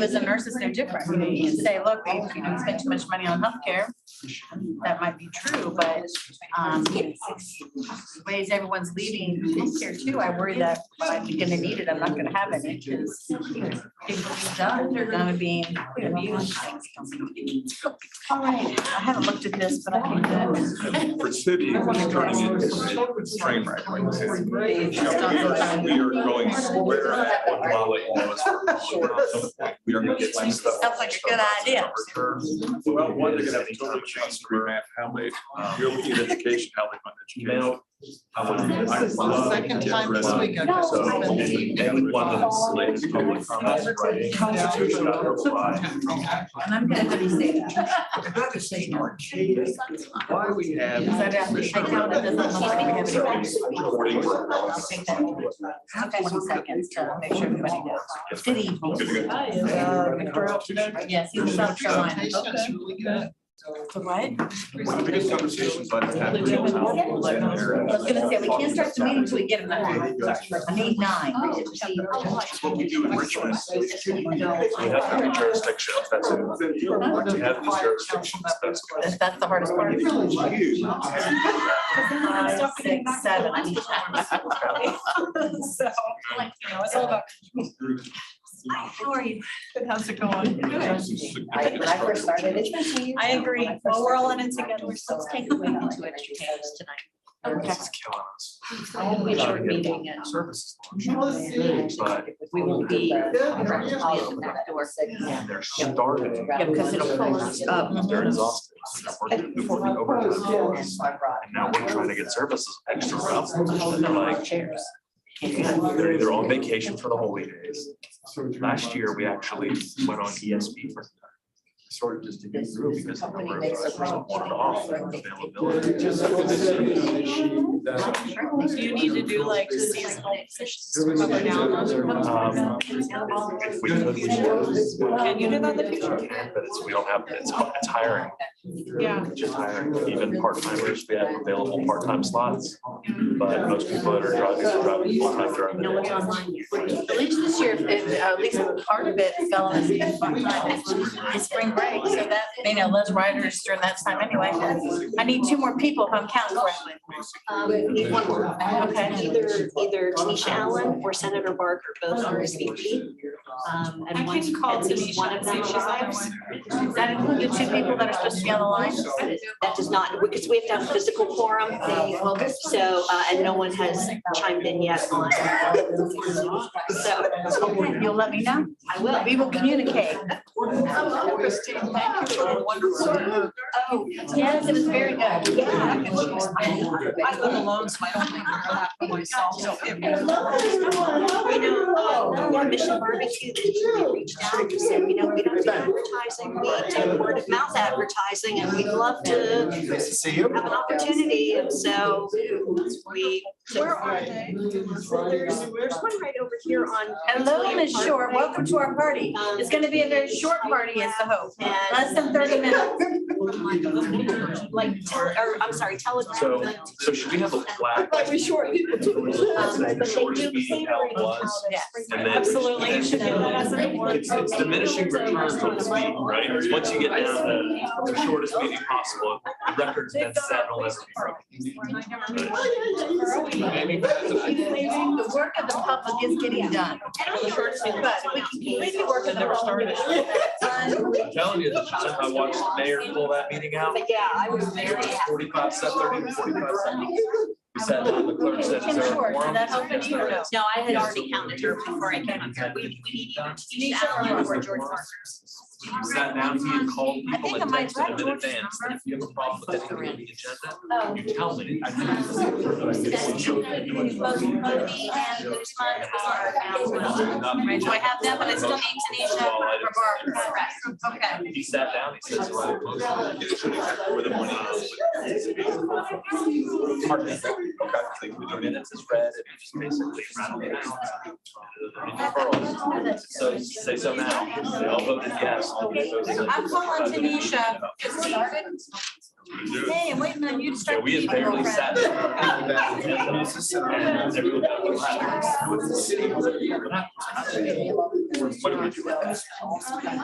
as a nurse is no different. You know, you can say, look, we, you know, we spend too much money on healthcare. That might be true, but ways everyone's leaving healthcare too. I worry that I'm gonna need it. I'm not gonna have any because it's done. They're gonna be abused. All right, I haven't looked at this, but I think that. For city, it's turning into a train wreck. Like this. We are going square at what Lala knows. We are going to get some stuff. Sounds like a good idea. Well, one, they're going to have a total customer how they, you're looking at education, how they fund education. Second time this week. So, and one that's latest public comments, right? Constitution. And I'm gonna say that. Not to say archaic, why we have. I counted this on the Recording. Okay, 2 seconds to make sure everybody knows. Good evening. Yes, he's in South Carolina. Okay. So what? One of the biggest conversations I've had. I was gonna say, we can't start the meeting until we get them back. I need 9. What we do in Richmond. We have every jurisdiction, that's it. We have these jurisdictions, That's the hardest part. 5, 6, 7. I need So, like, you know, it's all about. How are you? Good, how's it going? Good. When I first started, it's been. I agree. Well, we're all in it together. So Let's take a week and 2 extra days tonight. Okay. It's killing us. I had a short meeting and Services. but we won't be. And they're starting. Yeah, because it'll pull us up. They're exhausted. We're working overtime. And now we're trying to get services extra up. And they're like, they're either on vacation for the holy days. Last year, we actually went on ESP for sort of just to get through because the number of people wanted off availability. Do you need to do like seasonal positions? Cover down? If we could, we would. Can you do that in the future? We can, but we don't have, it's hiring. Yeah. Just hiring, even part-timers, we have available part-time slots, but most people that are driving full-time during the No one's day. online yet. At least this year, at least part of it fell in the spring break, so that, you know, less riders during that time anyway. I need 2 more people if I'm counting correctly. Need one more. Okay. Either Tanisha Allen or Senator Barker, both RSVP. I And once can call at least Tanisha one of and see them if she's arrives. Does that include the 2 people that are supposed to be on the line? That does not, because we have to have a physical quorum. So, and no one has chimed in yet on. So Okay, you'll let me know? I will. We will communicate. Christine, thank you for a wonderful. Oh, Yes, it was very good. yeah. I live alone, so I don't think that for myself. So if Mission Barbecue, they reached out and said, we don't do advertising, we do word of mouth advertising, and we'd love to have an opportunity. And so we. Where are they? There's one right over here on. Hello, Ms. Short. Welcome to our party. It's going to be a very short party is the hope. Less than 30 minutes. Like, or I'm sorry, television. So should we have a flag? But we short people too. The shortest meeting how it was, and then. Absolutely, you should do that as an award. It's diminishing returns on the speed, right? Once you get down to the shortest meeting possible, the record's been set, it'll never be broken. The work of the public is getting done. But we can work in the public. I'm telling you, I watched the mayor pull that meeting out. But yeah, I was very happy. 45, 30 to 45 seconds. We sat down, the clerk said, is there a Short, quorum? did that help you or no? No, I had already counted her before I came up here. We need Tanisha Allen or George Parker. He sat down, he had called I people think and I might texted them in write advance, and if you have a problem with anything on the Oh. agenda, you tell me. I think Both Cody and Guzman are. Do I have them, but I still need Tanisha or Barbara? Okay. He sat down, he says, well, where the money is. Hard to say. Okay. The minutes is read, and you just basically rattle it out. So say so now, they all voted yes. I'm calling Tanisha. Hey, I'm waiting on you to Yeah, start. we had barely sat down. And everyone got relaxed. What do we do with this? Okay,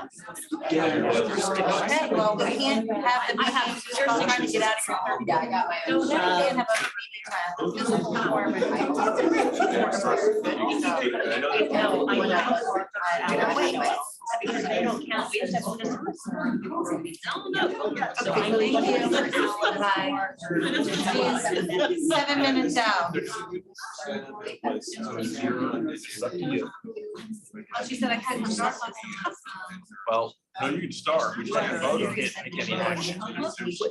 well, we can't have the meeting, we're trying to get out of here. Yeah, I got my own. We can't have a meeting time. Physical requirement. Wait, because they don't count. We have to put this on. No. Okay, thank you. Bye. She's 7 minutes out. It's up to you. Oh, she said I had to start. Well, no, you can start, we just can't vote on it, take any action. She's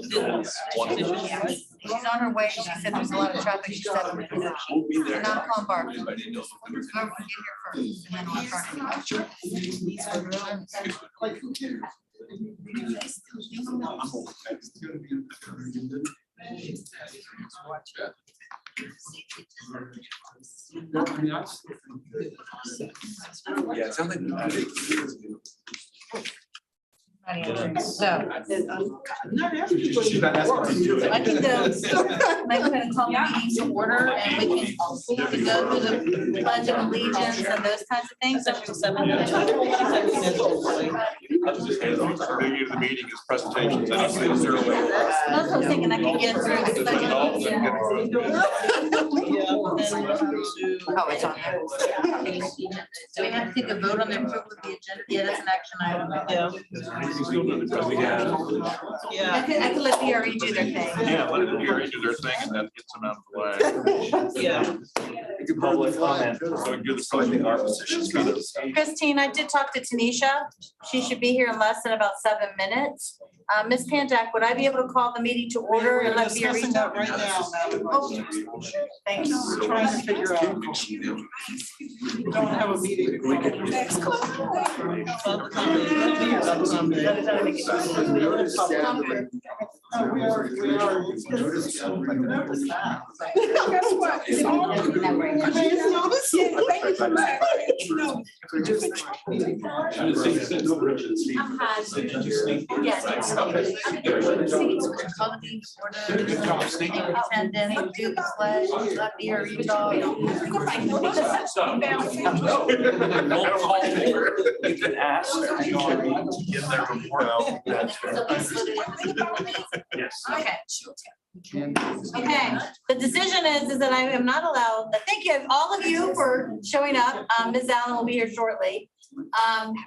on her way. She said there's a lot of traffic. She said, We'll be and there. I'm calling Barb. Whoever will get here first, and then I'll start. Yeah, it sounds like. So. Not everybody. I can go, I'm gonna call the meeting to order and we can go through the pledge of allegiance and those kinds of things. Beginning of the meeting is presentations. That's what I was thinking, I could get through the pledge of allegiance. Oh, it's on there. Do we have to take a vote on the approval of the agenda? Yeah, that's an action item. Yeah. I could let PRE do their thing. Yeah, let them do their thing and that gets them out of the way. Yeah. Public comment. So we can do the public our positions kind of. Christine, I did talk to Tanisha. She should be here in less than about 7 minutes. Ms. Pandak, would I be able to call the meeting to order and We're let PRE discussing talk? that right now, Madam Oh, Vice Chair. thank you. We're trying to figure out. We don't have a meeting. We are. Guess what? It's all- You may have noticed it. Thank you for that. No. Yes. Call the meeting to order. Attendance, do the pledge, let PRE talk. You can ask. To give their report out. Yes. Okay. Okay, the decision is that I am not allowed, thank you, all of you for showing up. Ms. Allen will be here shortly.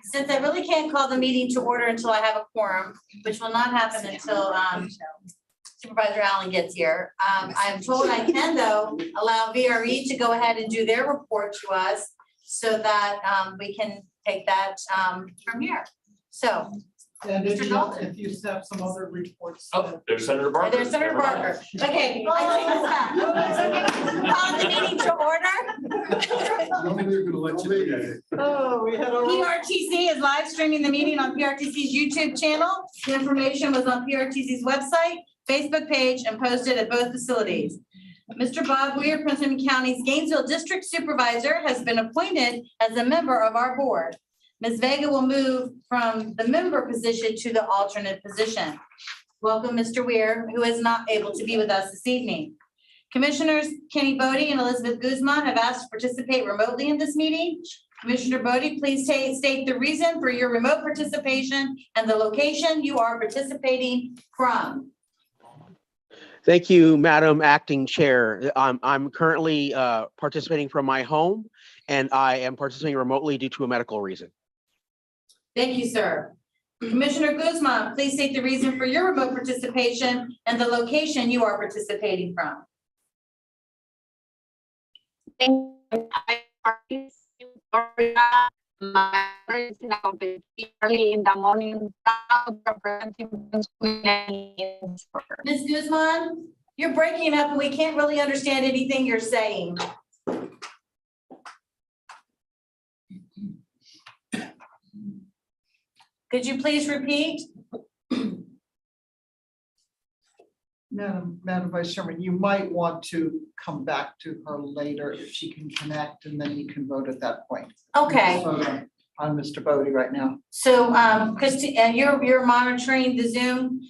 Since I really can't call the meeting to order until I have a quorum, which will not happen until Supervisor Allen gets here. I'm told I can though, allow VRE to go ahead and do their report to us so that we can take that from here. So. And Mr. Dalton. if you have some other reports. Oh, there's Senator Barker. There's Senator Barker. Okay. Call the meeting to order. Oh, we had a. PRTC is live streaming the meeting on PRTC's YouTube channel. The information was on PRTC's website, Facebook page, and posted at both facilities. Mr. Bob Weir, Prince William County's Gainesville District Supervisor, has been appointed as a member of our board. Ms. Vega will move from the member position to the alternate position. Welcome, Mr. Weir, who is not able to be with us this evening. Commissioners Kenny Bodie and Elizabeth Guzman have asked to participate remotely in this meeting. Commissioner Bodie, please state the reason for your remote participation and the location you are participating from. Thank you, Madam Acting Chair. I'm currently participating from my home, and I am participating remotely due to a medical reason. Thank you, sir. Commissioner Guzman, please state the reason for your remote participation and the location you are participating from. My parents now early in the morning. Ms. Guzman, you're breaking up and we can't really understand anything you're saying. Could you please repeat? Madam Vice Chairman, you might want to come back to her later if she can connect, and then you can vote at that point. Okay, Vote on Mr. Bodie right now. so Christine, you're monitoring the Zoom.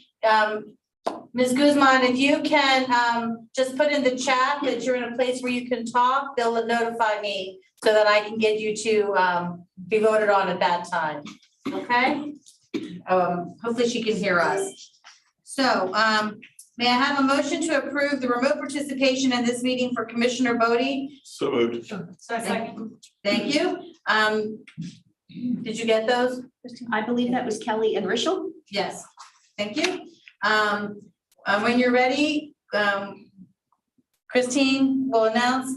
Ms. Guzman, if you can just put in the chat that you're in a place where you can talk, they'll notify me so that I can get you to be voted on at that time. Okay? Hopefully she can hear us. So may I have a motion to approve the remote participation in this meeting for Commissioner Bodie? So moved. Second. Thank you. Did you get those? I believe that was Kelly and Rishel. Yes, thank you. When you're ready, Christine will announce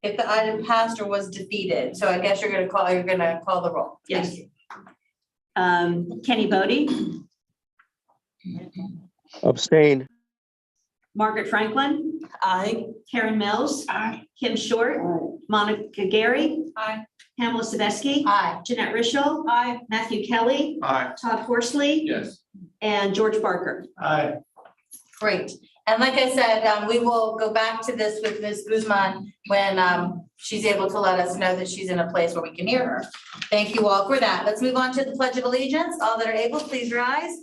if the item passed or was defeated. So I guess you're gonna call the roll. Yes. Kenny Bodie, Abstain. Margaret Franklin. Aye. Karen Mills. Aye. Kim Short. Monica Gary. Aye. Pamela Sabeski. Aye. Jeanette Rishel. Aye. Matthew Kelly. Aye. Todd Horsley. Yes. And George Barker. Aye. Great. And like I said, we will go back to this with Ms. Guzman when she's able to let us know that she's in a place where we can hear her. Thank you all for that. Let's move on to the Pledge of Allegiance. All that are able, please rise.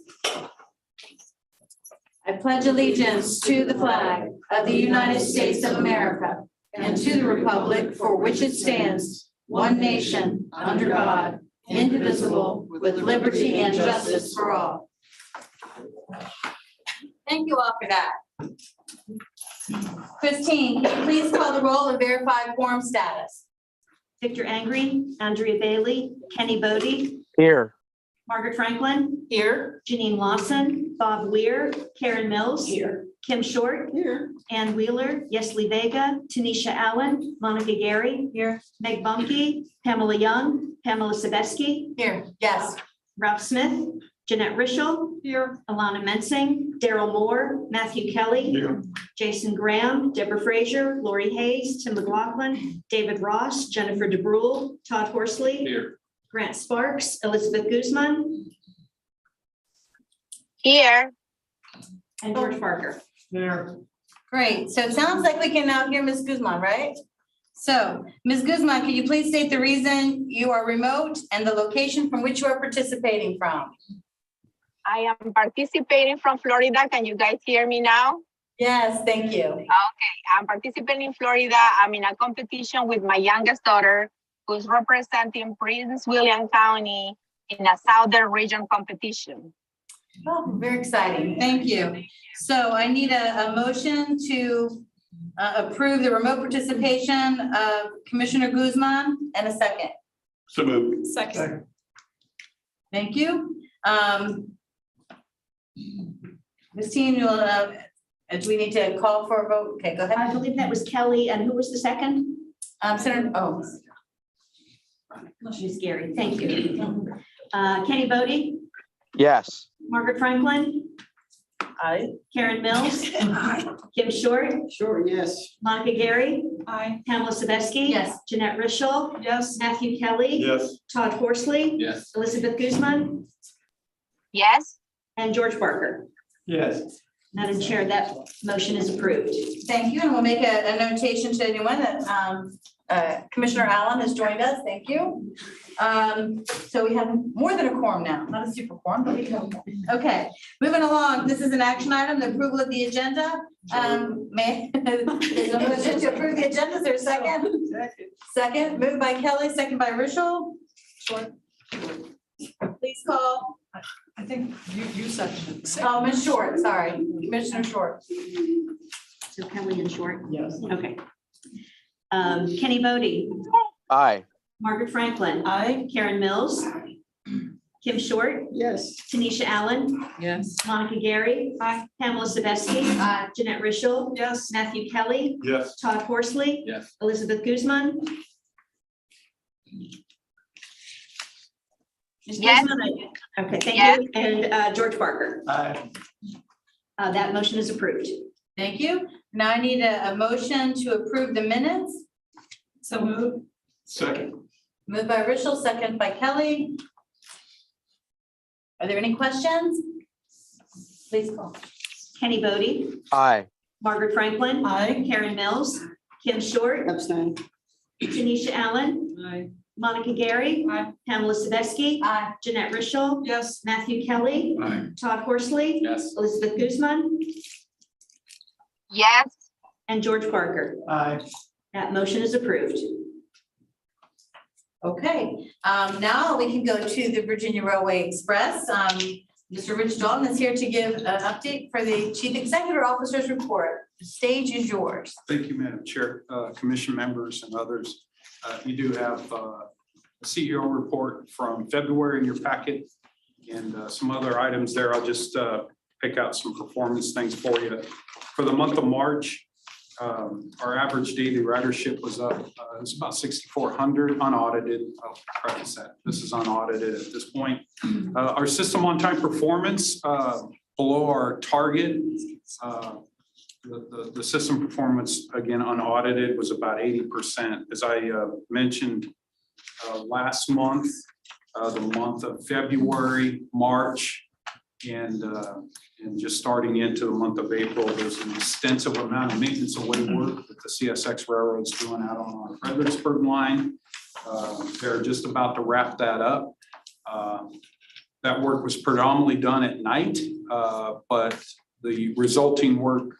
I pledge allegiance to the flag of the United States of America and to the republic for which it stands, one nation, under God, indivisible, with liberty and justice for all. Thank you all for that. Christine, can you please call the roll and verify quorum status? Victor Angry, Andrea Bailey, Kenny Bodie, Here. Margaret Franklin. Here. Janine Lawson, Bob Weir, Karen Mills. Here. Kim Short. Here. Ann Wheeler, Yesley Vega, Tanisha Allen, Monica Gary. Here. Meg Bumpy, Pamela Young, Pamela Sabeski, Here, yes. Ralph Smith, Jeanette Rishel. Here. Alana Mensing, Daryl Moore, Matthew Kelly. Here. Jason Graham, Deborah Frazier, Lori Hayes, Tim McLaughlin, David Ross, Jennifer DeBrule, Todd Horsley. Here. Grant Sparks, Elizabeth Guzman, Here. and George Parker. Here. Great. So it sounds like we can now hear Ms. Guzman, right? So Ms. Guzman, can you please state the reason you are remote and the location from which you are participating from? I am participating from Florida. Can you guys hear me now? Yes, thank you. Okay, I'm participating in Florida. I'm in a competition with my youngest daughter, who's representing Prince William County in a Southern region competition. Oh, very exciting. Thank you. So I need a motion to approve the remote participation of Commissioner Guzman and a second. So moved. Second. Thank you. Christine, you'll, do we need to call for a vote? Okay, go ahead. I believe that was Kelly, and who was the second? Senator, oh, She's Gary, thank you. Kenny Bodie, Yes. Margaret Franklin. Aye. Karen Mills. Kim Short, Sure, yes. Monica Gary, Aye. Pamela Sabeski. Yes. Jeanette Rishel, Yes. Matthew Kelly. Yes. Todd Horsley. Yes. Elizabeth Guzman, Yes, and George Barker. Yes. Madam Chair, that motion is approved. Thank you, and we'll make a notation to anyone that Commissioner Allen has joined us. Thank you. So we have more than a quorum now, not a super quorum, but we have a quorum. Okay, moving along. This is an action item, the approval of the agenda. May there's a motion to approve the agenda. Is there a second? Second, moved by Kelly, second by Rishel. Please call. I think you seconded. Oh, Ms. Short, sorry, Commissioner Short. So Kelly and Short. Yes. Okay. Kenny Bodie, Aye. Margaret Franklin. Aye. Karen Mills. Kim Short, Yes. Tanisha Allen, Yes. Monica Gary. Aye. Pamela Sabeski. Aye. Jeanette Rishel. Yes. Matthew Kelly. Yes. Todd Horsley. Yes. Elizabeth Guzman. Ms. Yes. Guzman, okay, thank Yes. you. And George Barker. Aye. That motion is approved. Thank you. Now I need a motion to approve the minutes. So moved. Second. Moved by Rishel, second by Kelly. Are there any questions? Please call. Kenny Bodie, Aye. Margaret Franklin. Aye. Karen Mills, Kim Short, Abstain. Tanisha Allen, Aye. Monica Gary. Aye. Pamela Sabeski. Aye. Jeanette Richel. Yes. Matthew Kelly. Aye. Todd Horsley. Yes. Elizabeth Guzman. yes, And George Parker. Aye. That motion is approved. Okay, now we can go to the Virginia Railway Express. Mr. Rich Dalton is here to give an update for the Chief Executive Officer's report. The stage is yours. Thank you, Madam Chair, Commission members and others. You do have a CEO report from February in your packet and some other items there. I'll just pick out some performance things for you. For the month of March, our average daily ridership was up. It was about 6,400 unaudited. I'll preface that. This is unaudited at this point. Our system on-time performance below our target. The system performance, again, unaudited, was about 80%. As I mentioned last month, the month of February, March, and just starting into the month of April, there's an extensive amount of maintenance away work that the CSX Railroad's doing out on our Fredericksburg line. They're just about to wrap that up. That work was predominantly done at night, but the resulting work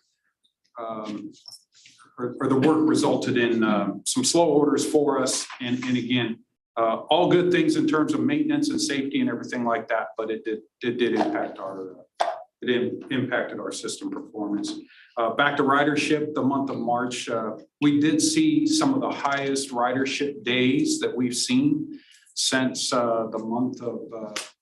or the work resulted in some slow orders for us. And again, all good things in terms of maintenance and safety and everything like that, but it did impact impacted our system performance. Back to ridership, the month of March, we did see some of the highest ridership days that we've seen since the month of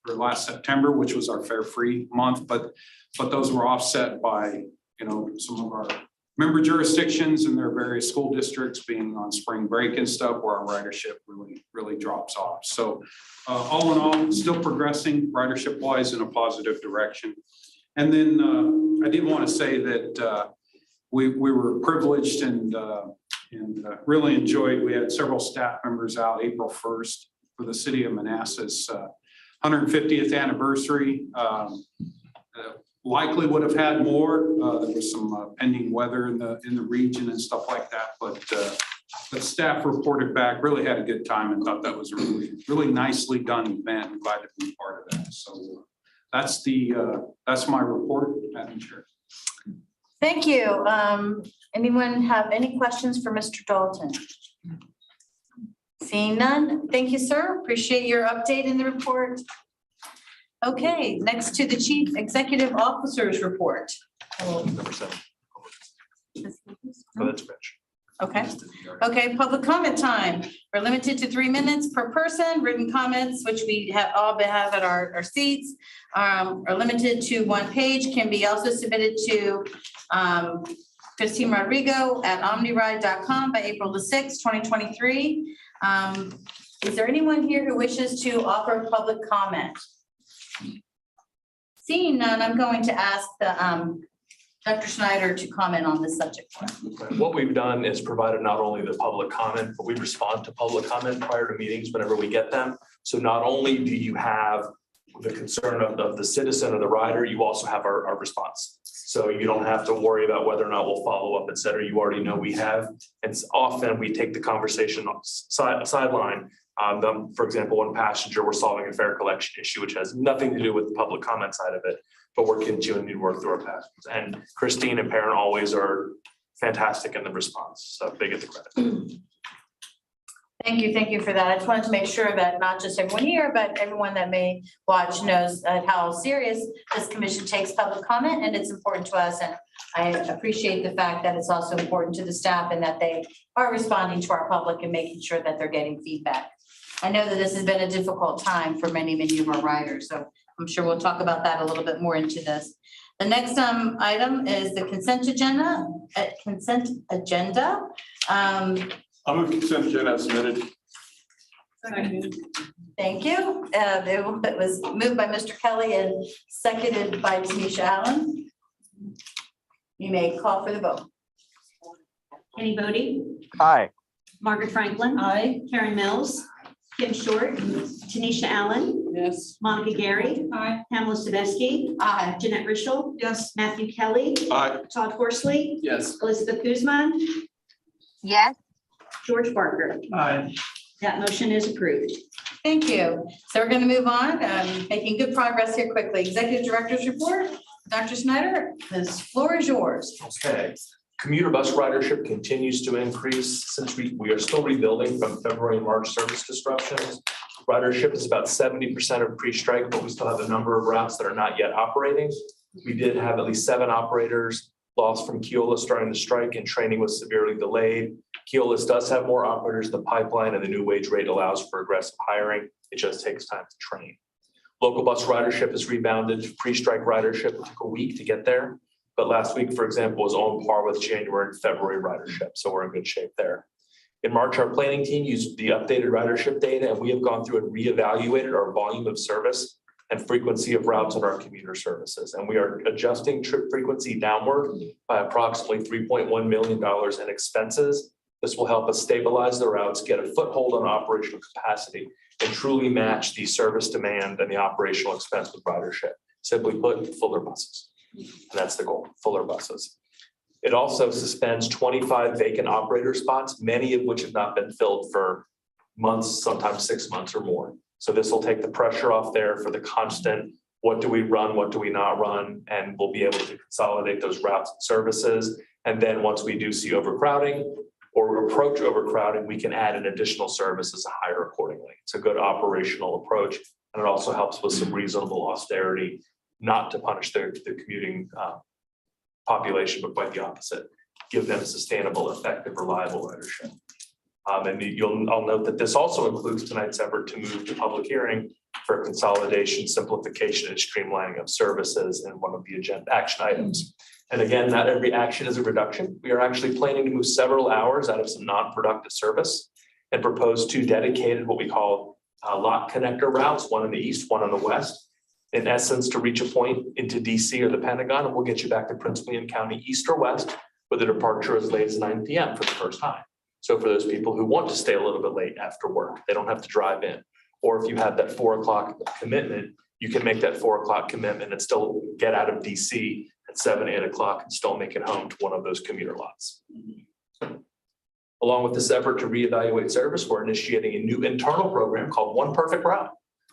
or last September, which was our fare free month, but those were offset by, you know, some of our member jurisdictions and their various school districts being on spring break and stuff, where our ridership really drops off. So all in all, still progressing ridership wise in a positive direction. And then I did want to say that we were privileged and really enjoyed. We had several staff members out April 1st for the city of Manassas 150th anniversary. Likely would have had more. There was some pending weather in the region and stuff like that, but staff reported back, really had a good time and thought that was a really nicely done event. I'm glad to be part of that. So that's my report, Madam Chair. Thank you. Anyone have any questions for Mr. Dalton? Seeing none, thank you, sir. Appreciate your update in the report. Okay, next to the Chief Executive Officer's report. Number 7. Oh, that's Rich. Okay, public comment time. We're limited to 3 minutes per person. Written comments, which we have at our seats, are limited to 1 page, can be also submitted to Christine Rodrigo at omniride.com by April the 6th, 2023. Is there anyone here who wishes to offer public comment? Seeing none, I'm going to ask the Dr. Schneider to comment on this subject. What we've done is provided not only the public comment, but we respond to public comment prior to meetings whenever we get them. So not only do you have the concern of the citizen or the rider, you also have our response. So you don't have to worry about whether or not we'll follow up, et cetera. You already know we have. And often we take the conversation sideline. For example, one passenger, we're solving a fare collection issue, which has nothing to do with the public comment side of it, but we're continuing to work through our passengers. And Christine and Perrin always are fantastic in the response. So they get the credit. Thank you for that. I just wanted to make sure that not just everyone here, but everyone that may watch knows how serious this commission takes public comment, and it's important to us. And I appreciate the fact that it's also important to the staff and that they are responding to our public and making sure that they're getting feedback. I know that this has been a difficult time for many of our riders, so I'm sure we'll talk about that a little bit more into this. The next item is the consent agenda. I'll move consent agenda as submitted. Thank you. It was moved by Mr. Kelly and seconded by Tanisha Allen. You may call for the vote. Kenny Bodie, Aye. Margaret Franklin. Aye. Karen Mills, Kim Short, Tanisha Allen, Yes. Monica Gary. Aye. Pamela Sabeski. Aye. Jeanette Richel. Yes. Matthew Kelly. Aye. Todd Horsley. Yes. Elizabeth Guzman. yes, George Parker. Aye. That motion is approved. Thank you. So we're going to move on, making good progress here quickly. Executive Director's Report, Dr. Snyder, this floor is yours. Okay, commuter bus ridership continues to increase since we are still rebuilding from February and March service disruptions. Ridership is about 70% of pre-strike, but we still have a number of routes that are not yet operating. We did have at least 7 operators lost from Keolis during the strike, and training was severely delayed. Keolis does have more operators in the pipeline, and the new wage rate allows for aggressive hiring. It just takes time to train. Local bus ridership has rebounded. Pre-strike ridership took a week to get there, but last week, for example, was on par with January and February ridership, so we're in good shape there. In March, our planning team used the updated ridership data, and we have gone through and reevaluated our volume of service and frequency of routes on our commuter services. And we are adjusting trip frequency downward by approximately $3.1 million in expenses. This will help us stabilize the routes, get a foothold on operational capacity, and truly match the service demand and the operational expense with ridership. Simply put, fuller buses. And that's the goal, fuller buses. It also suspends 25 vacant operator spots, many of which have not been filled for months, sometimes 6 months or more. So this will take the pressure off there for the constant, what do we run, what do we not run, and we'll be able to consolidate those routes and services. And then once we do see overcrowding or approach overcrowding, we can add an additional service as a hire accordingly. It's a good operational approach, and it also helps with some reasonable austerity, not to punish the commuting population, but quite the opposite, give them sustainable, effective, reliable ridership. And I'll note that this also includes tonight's effort to move to public hearing for consolidation, simplification, and streamlining of services in one of the agenda action items. And again, not every action is a reduction. We are actually planning to move several hours out of some non-productive service and propose 2 dedicated, what we call lot connector routes, one in the east, one in the west, in essence, to reach a point into DC or the Pentagon, and we'll get you back to Prince William County, east or west, with a departure as late as 9 p.m. for the first time. So for those people who want to stay a little bit late after work, they don't have to drive in. Or if you have that 4 o'clock commitment, you can make that 4 o'clock commitment and still get out of DC at 7, 8 o'clock and still make it home to one of those commuter lots. Along with this effort to reevaluate service, we're initiating a new internal program called One Perfect Route,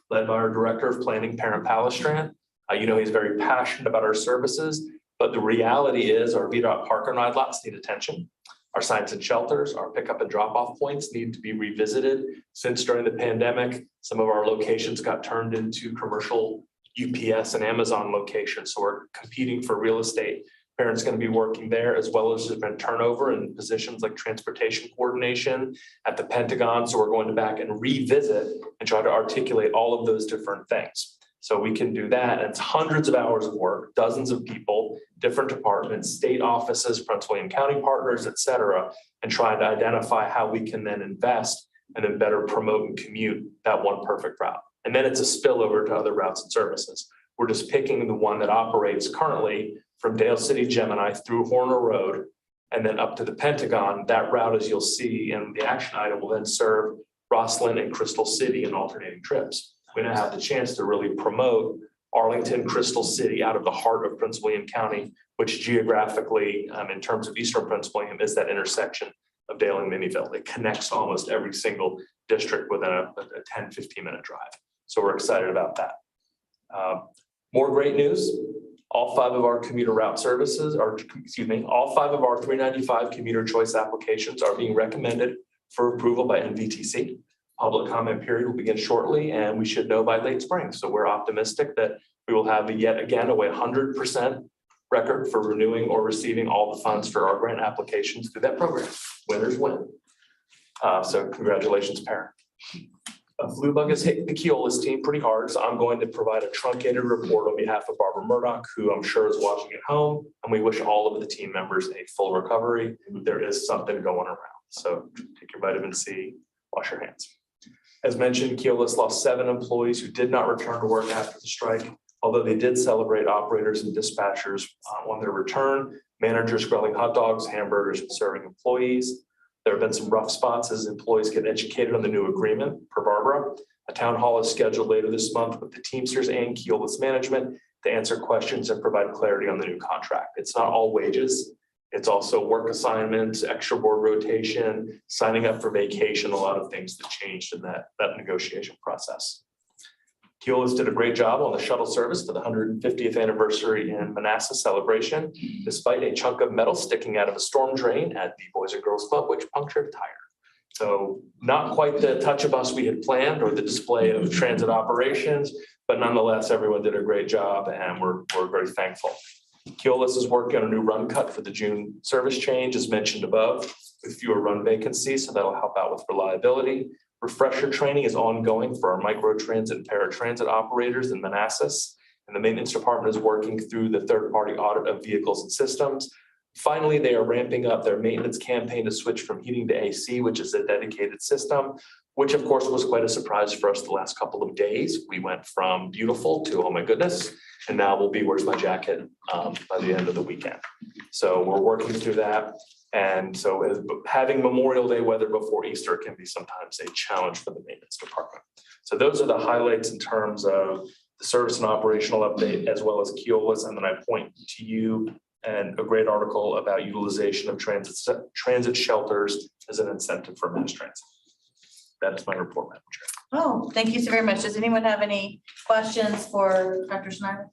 led by our Director of Planning, Parent Palestrand. He's very passionate about our services, but the reality is our VDOT park and ride lots need attention. Our signs and shelters, our pickup and drop off points need to be revisited. Since during the pandemic, some of our locations got turned into commercial UPS and Amazon locations. So we're competing for real estate. Parents going to be working there, as well as there's been turnover in positions like transportation coordination at the Pentagon. So we're going to back and revisit and try to articulate all of those different things. So we can do that. And it's hundreds of hours of work, dozens of people, different departments, state offices, Prince William County partners, et cetera, and trying to identify how we can then invest and then better promote and commute that one perfect route. And then it's a spillover to other routes and services. We're just picking the one that operates currently from Dale City, Gemini through Horner Road, and then up to the Pentagon. That route, as you'll see in the action item, will then serve Rosslyn and Crystal City in alternating trips. We now have the chance to really promote Arlington, Crystal City out of the heart of Prince William County, which geographically, in terms of Eastern Prince William, is that intersection of Dale and Minnieville. It connects almost every single district within a 10, 15-minute drive. So we're excited about that. More great news. All 5 of our commuter route services all 5 of our 395 commuter choice applications are being recommended for approval by NVTC. Public comment period will begin shortly, and we should know by late spring. So we're optimistic that we will have yet again a 100% record for renewing or receiving all the funds for our grant applications through that program. Winners win. So congratulations, parent. A flu bug has hit the Keolis team pretty hard, so I'm going to provide a truncated report on behalf of Barbara Murdoch, who I'm sure is watching at home, and we wish all of the team members a full recovery. There is something going around, so take your vitamin C, wash your hands. As mentioned, Keolis lost 7 employees who did not return to work after the strike, although they did celebrate operators and dispatchers on their return, managers grilling hot dogs, hamburgers, and serving employees. There have been some rough spots as employees get educated on the new agreement. Per Barbara, a town hall is scheduled later this month with the Teamsters and Keolis management to answer questions and provide clarity on the new contract. It's not all wages. It's also work assignments, extra board rotation, signing up for vacation, a lot of things that changed in that negotiation process. Keolis did a great job on the shuttle service for the 150th anniversary in Manassas celebration, despite a chunk of metal sticking out of a storm drain at the Boys and Girls Club, which punctured a tire. So not quite the touch of us we had planned or the display of transit operations, but nonetheless, everyone did a great job and we're very thankful. Keolis is working on a new run cut for the June service change, as mentioned above, with fewer run vacancies, so that'll help out with reliability. Refresher training is ongoing for our micro transit and paratransit operators in Manassas, and the maintenance department is working through the third-party audit of vehicles and systems. Finally, they are ramping up their maintenance campaign to switch from heating to AC, which is a dedicated system, which of course was quite a surprise for us the last couple of days. We went from beautiful to, oh my goodness, and now we'll be, where's my jacket, by the end of the weekend. So we're working through that. And so having Memorial Day weather before Easter can be sometimes a challenge for the maintenance department. So those are the highlights in terms of the service and operational update, as well as Keolis. And then I point to you and a great article about utilization of transit shelters as an incentive for mass transit. That's my report, Madam Chair. Oh, thank you so very much. Does anyone have any questions for Dr. Schneider?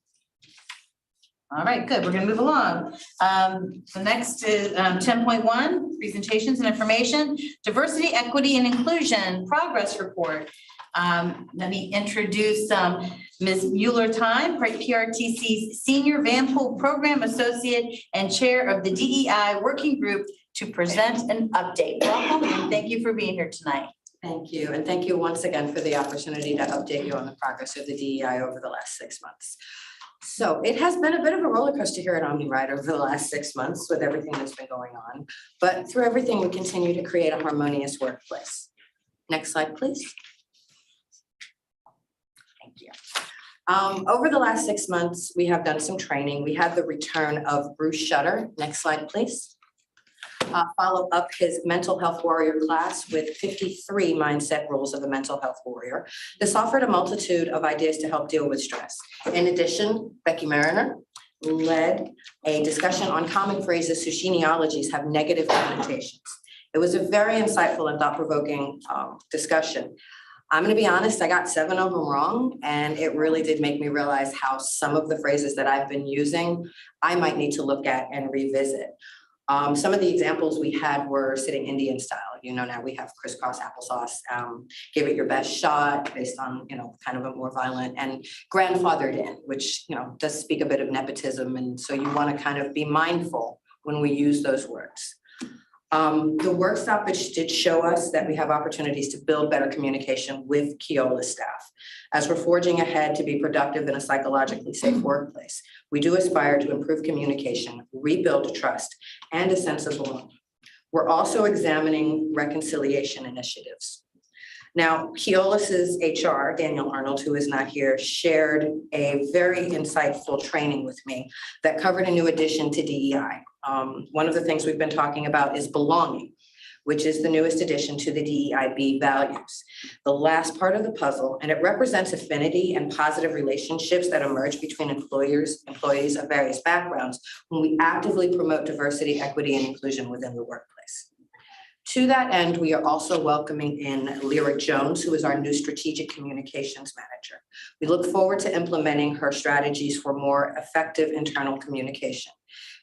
All right, good. We're going to move along. The next is 10.1, presentations and information, diversity, equity, and inclusion progress report. Let me introduce Ms. Mueller-Time, PRTC's Senior Vanpool Program Associate and Chair of the DEI Working Group, to present an update. Welcome and thank you for being here tonight. Thank you. And thank you once again for the opportunity to update you on the progress of the DEI over the last 6 months. So it has been a bit of a roller coaster here at OmniRide over the last 6 months with everything that's been going on. But through everything, we continue to create a harmonious workplace. Next slide, please. Thank you. Over the last 6 months, we have done some training. We had the return of Bruce Shutter. Next slide, please. Follow up his mental health warrior class with 53 mindset rules of a mental health warrior. This offered a multitude of ideas to help deal with stress. In addition, Becky Mariner led a discussion on common phrases whose genealogies have negative connotations. It was a very insightful and thought-provoking discussion. I'm going to be honest, I got 7 of them wrong, and it really did make me realize how some of the phrases that I've been using, I might need to look at and revisit. Some of the examples we had were sitting Indian style. You know, now we have crisscross applesauce, give it your best shot based on, you know, kind of a more violent, and grandfathered in, which, you know, does speak a bit of nepotism. And so you want to kind of be mindful when we use those words. The work stoppage did show us that we have opportunities to build better communication with Keolis staff. As we're forging ahead to be productive in a psychologically safe workplace, we do aspire to improve communication, rebuild trust, and a sense of belonging. We're also examining reconciliation initiatives. Now, Keolis's HR, Daniel Arnold, who is not here, shared a very insightful training with me that covered a new addition to DEI. One of the things we've been talking about is belonging, which is the newest addition to the DEIB values. The last part of the puzzle, and it represents affinity and positive relationships that emerge between employees of various backgrounds when we actively promote diversity, equity, and inclusion within the workplace. To that end, we are also welcoming in Lyric Jones, who is our new strategic communications manager. We look forward to implementing her strategies for more effective internal communication.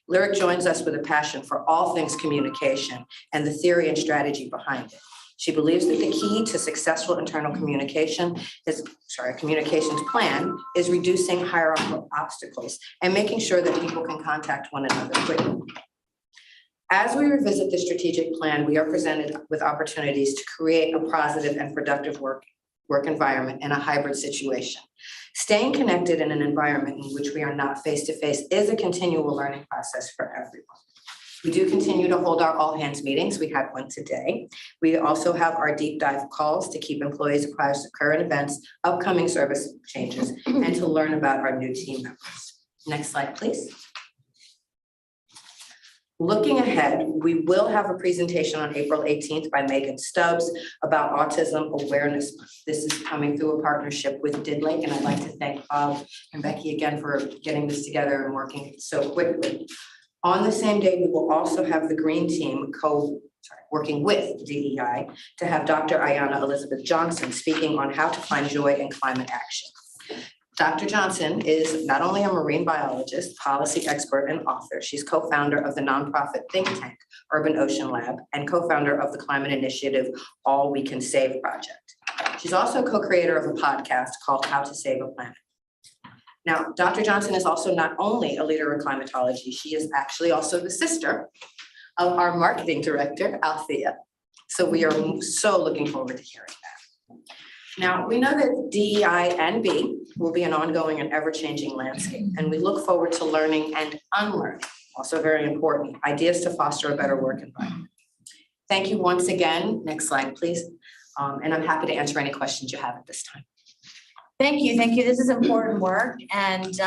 Lyric joins us with a passion for all things communication and the theory and strategy behind it. She believes that the key to successful internal communications plan is reducing hierarchical obstacles and making sure that people can contact one another quickly. As we revisit the strategic plan, we are presented with opportunities to create a positive and productive work environment in a hybrid situation. Staying connected in an environment in which we are not face-to-face is a continual learning process for everyone. We do continue to hold our all-hands meetings. We had one today. We also have our deep dive calls to keep employees apprised of current events, upcoming service changes, and to learn about our new team members. Next slide, please. Looking ahead, we will have a presentation on April 18th by Megan Stubbs about Autism Awareness Month. This is coming through a partnership with Didlake, and I'd like to thank Bob and Becky again for getting this together and working so quickly. On the same day, we will also have the Green Team working with DEI to have Dr. Ayanna Elizabeth Johnson speaking on how to find joy in climate action. Dr. Johnson is not only a marine biologist, policy expert, and author, she's co-founder of the nonprofit think tank Urban Ocean Lab and co-founder of the climate initiative All We Can Save project. She's also co-creator of a podcast called How to Save a Planet. Now, Dr. Johnson is also not only a leader in climatology, she is actually also the sister of our marketing director, Althea. So we are so looking forward to hearing that. Now, we know that DEI and B will be an ongoing and ever-changing landscape, and we look forward to learning and unlearning, also very important, ideas to foster a better work environment. Thank you once again. Next slide, please. And I'm happy to answer any questions you have at this time. Thank you. Thank you. This is important work. And,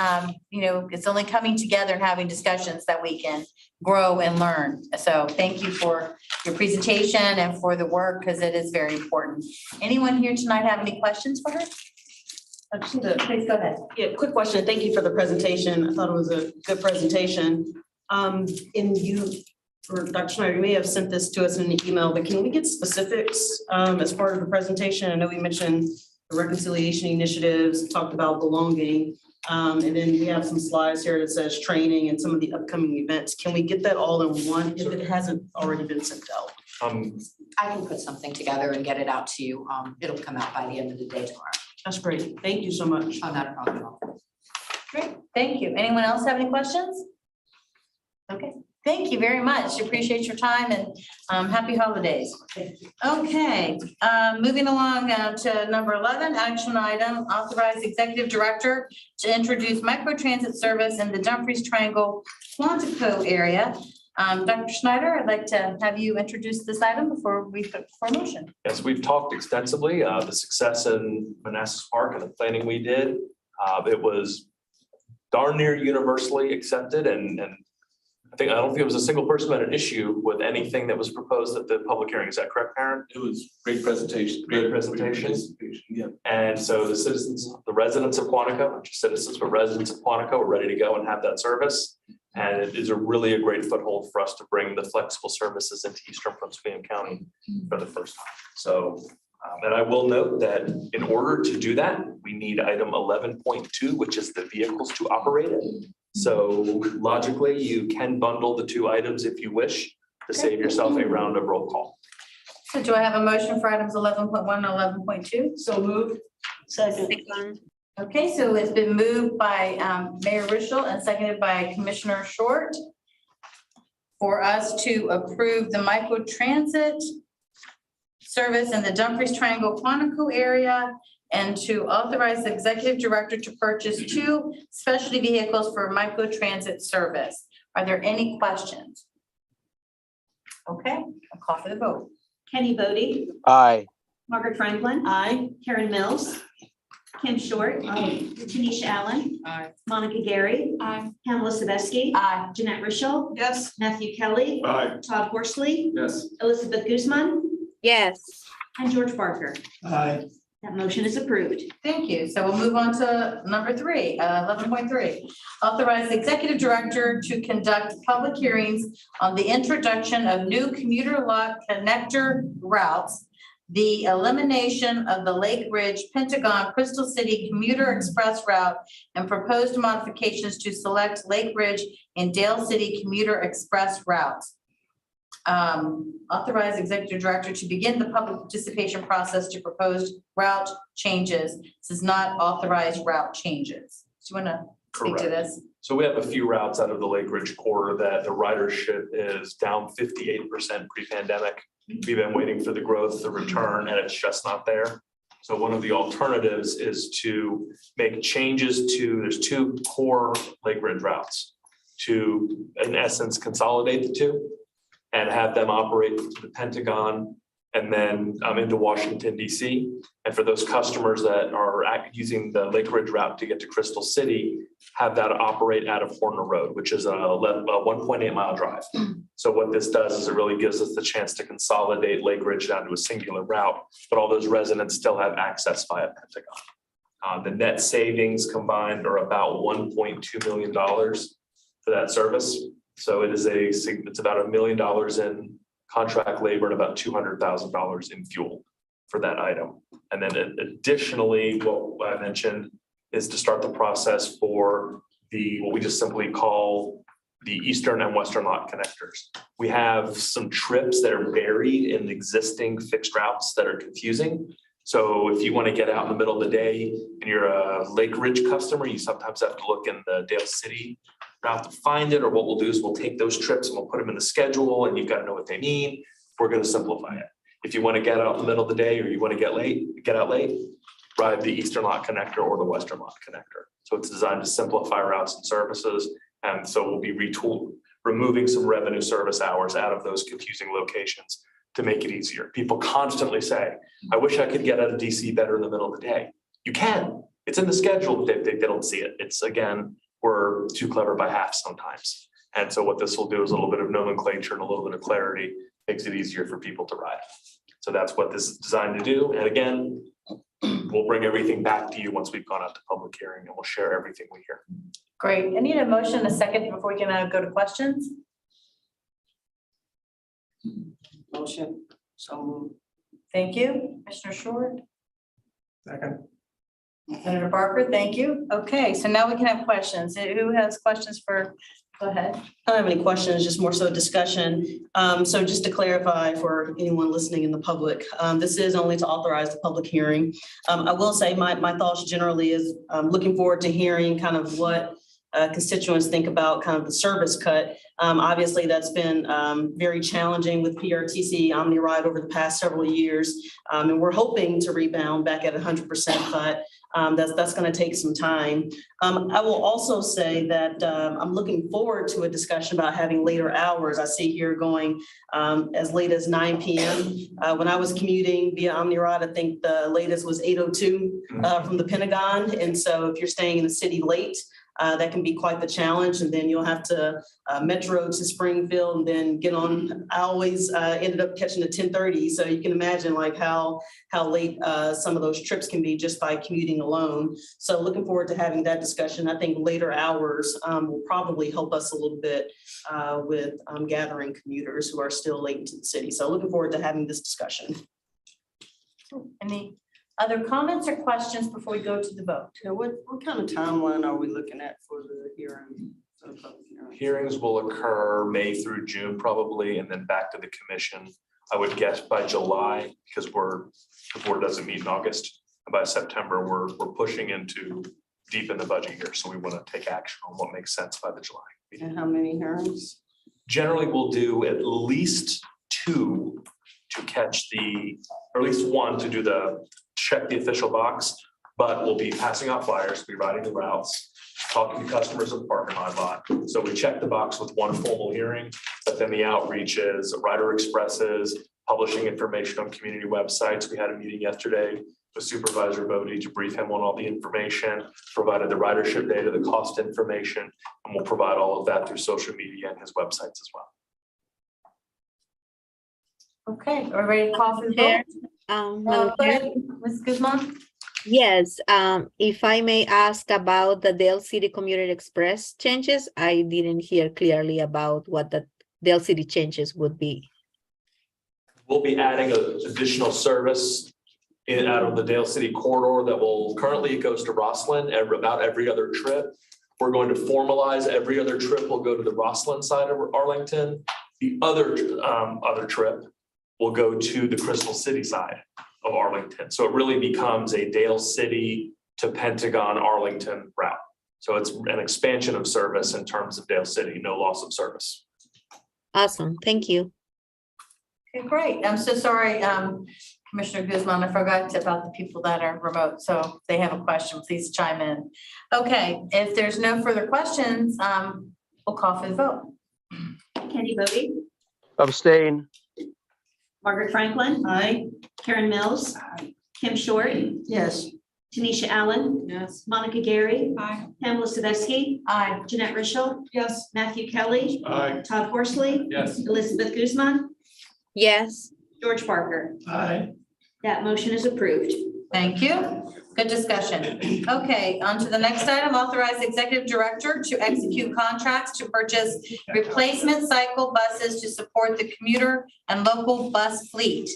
it's only coming together and having discussions that we can grow and learn. So thank you for your presentation and for the work, because it is very important. Anyone here tonight have any questions for her? Please go ahead. Yeah, quick question. Thank you for the presentation. I thought it was a good presentation. Or Dr. Schneider, you may have sent this to us in an email, but can we get specifics as part of the presentation? I know we mentioned the reconciliation initiatives, talked about belonging, and then we have some slides here that says training and some of the upcoming events. Can we get that all in one if it hasn't already been sent out? I can put something together and get it out to you. It'll come out by the end of the day tomorrow. That's great. Thank you so much. Oh, not a problem at all. Great. Thank you. Anyone else have any questions? Okay. Thank you very much. Appreciate your time and happy holidays. Okay, moving along to number 11, action item, authorize executive director to introduce microtransit service in the Dumfries Triangle Quantico area. Dr. Schneider, I'd like to have you introduce this item before we put for motion. Yes, we've talked extensively, the success in Manassas Park and the planning we did. It was darn near universally accepted, and I don't think there was a single person that had an issue with anything that was proposed at the public hearing. Is that correct, Aaron? It was great presentation. Great presentation. Yeah. And so the citizens, the residents of Quantico, not just citizens, but residents of Quantico are ready to go and have that service. And it is really a great foothold for us to bring the flexible services into Eastern Prince William County for the first time. So, and I will note that in order to do that, we need item 11.2, which is the vehicles to operate it. So logically, you can bundle the two items if you wish to save yourself a round of roll call. So do I have a motion for items 11.1 and 11.2? So moved. Second. Okay, so it's been moved by Mayor Rischel and seconded by Commissioner Short for us to approve the microtransit service in the Dumfries Triangle Quantico area and to authorize the executive director to purchase 2 specialty vehicles for microtransit service. Are there any questions? Okay, I'll call for the vote. Kenny Bodie, Aye. Margaret Franklin. Aye. Karen Mills. Kim Short. Tanisha Allen. Aye. Monica Gary. Aye. Pamela Sabeski. Aye. Jeanette Rischel. Yes. Matthew Kelly. Aye. Todd Horsley. Yes. Elizabeth Guzman. Yes. And George Barker. Aye. That motion is approved. Thank you. So we'll move on to number 3, 11.3. Authorize the executive director to conduct public hearings on the introduction of new commuter lot connector routes, the elimination of the Lake Ridge Pentagon Crystal City Commuter Express route, and proposed modifications to select Lake Ridge and Dale City Commuter Express routes. Authorize executive director to begin the public participation process to proposed route changes. This is not authorized route changes. Do you want to speak to Correct. this? So we have a few routes out of the Lake Ridge corridor that the ridership is down 58% pre-pandemic. We've been waiting for the growth to return, and it's just not there. So one of the alternatives is to make changes to, there's 2 core Lake Ridge routes to, in essence, consolidate the 2 and have them operate to the Pentagon and then into Washington, DC. And for those customers that are using the Lake Ridge route to get to Crystal City, have that operate out of Horner Road, which is a 1.8 mile drive. So what this does is it really gives us the chance to consolidate Lake Ridge down to a singular route, but all those residents still have access via Pentagon. The net savings combined are about $1.2 million for that service. So it's about $1 million in contract labor and about $200,000 in fuel for that item. And then additionally, what I mentioned is to start the process for what we just simply call the eastern and western lot connectors. We have some trips that are buried in existing fixed routes that are confusing. So if you want to get out in the middle of the day and you're a Lake Ridge customer, you sometimes have to look in the Dale City route to find it, or what we'll do is we'll take those trips and we'll put them in the schedule and you've got to know what they mean. We're going to simplify it. If you want to get out in the middle of the day or you want to get out late, ride the eastern lot connector or the western lot connector. So it's designed to simplify routes and services. And so we'll be removing some revenue service hours out of those confusing locations to make it easier. People constantly say, I wish I could get out of DC better in the middle of the day. You can. It's in the schedule, but they don't see it. It's, again, we're too clever by half sometimes. And so what this will do is a little bit of nomenclature and a little bit of clarity, makes it easier for people to ride. So that's what this is designed to do. And again, we'll bring everything back to you once we've gone out to public hearing and we'll share everything we hear. Great. I need a motion, a second, before we can go to questions. Motion, so moved. Thank you. Commissioner Short. Second. Senator Barker, thank you. Okay, so now we can have questions. Who has questions for, go ahead. I don't have any questions, just more so discussion. So just to clarify for anyone listening in the public, this is only to authorize the public hearing. I will say my thoughts generally is looking forward to hearing kind of what constituents think about kind of the service cut. Obviously, that's been very challenging with PRTC OmniRide over the past several years. And we're hoping to rebound back at 100%, but that's going to take some time. I will also say that I'm looking forward to a discussion about having later hours. I see here going as late as 9 p.m. When I was commuting via OmniRide, I think the latest was 8:02 from the Pentagon. And so if you're staying in the city late, that can be quite the challenge. And then you'll have to metro to Springfield and then get on. I always ended up catching the 10:30. So you can imagine like how late some of those trips can be just by commuting alone. So looking forward to having that discussion. I think later hours will probably help us a little bit with gathering commuters who are still late into the city. So looking forward to having this discussion. Any other comments or questions before we go to the vote? Yeah, what kind of timeline are we looking at for the hearing? Hearings will occur May through June probably, and then back to the commission, I would guess by July, because the board doesn't meet in August. And by September, we're pushing into deep in the budget year. So we want to take action on what makes sense by the July meeting. And how many hearings? Generally, we'll do at least 2 to catch or at least 1 to do check the official box, but we'll be passing out flyers, be riding the routes, talking to customers of Park and Ride Lot. So we check the box with 1 formal hearing, but then the outreach is rider expresses, publishing information on community websites. We had a meeting yesterday with Supervisor Bodie to brief him on all the information, provided the ridership data, the cost information, and we'll provide all of that through social media and his websites as well. Okay, are we ready to call for the vote? Madam Chair? Ms. Guzman? Yes, if I may ask about the Dale City Community Express changes, I didn't hear clearly about what the Dale City changes would be. We'll be adding an additional service out of the Dale City corridor that currently it goes to Rosslyn about every other trip. We're going to formalize every other trip will go to the Rosslyn side of Arlington. The other trip will go to the Crystal City side of Arlington. So it really becomes a Dale City to Pentagon Arlington route. So it's an expansion of service in terms of Dale City, no loss of service. Awesome, thank you. Okay, great. I'm so sorry, Commissioner Guzman, I forgot about the people that are remote. So if they have a question, please chime in. Okay, if there's no further questions, we'll call for the vote. Kenny Bodie, Abstain. Margaret Franklin. Aye. Karen Mills. Kim Short. Yes. Tanisha Allen. Yes. Monica Gary. Aye. Pamela Sadowski. Aye. Jeanette Rischel. Yes. Matthew Kelly. Aye. Todd Horsley. Yes. Elizabeth Guzman. Yes. George Barker. Aye. That motion is approved. Thank you. Good discussion. Okay, on to the next item, authorize executive director to execute contracts to purchase replacement cycle buses to support the commuter and local bus fleet.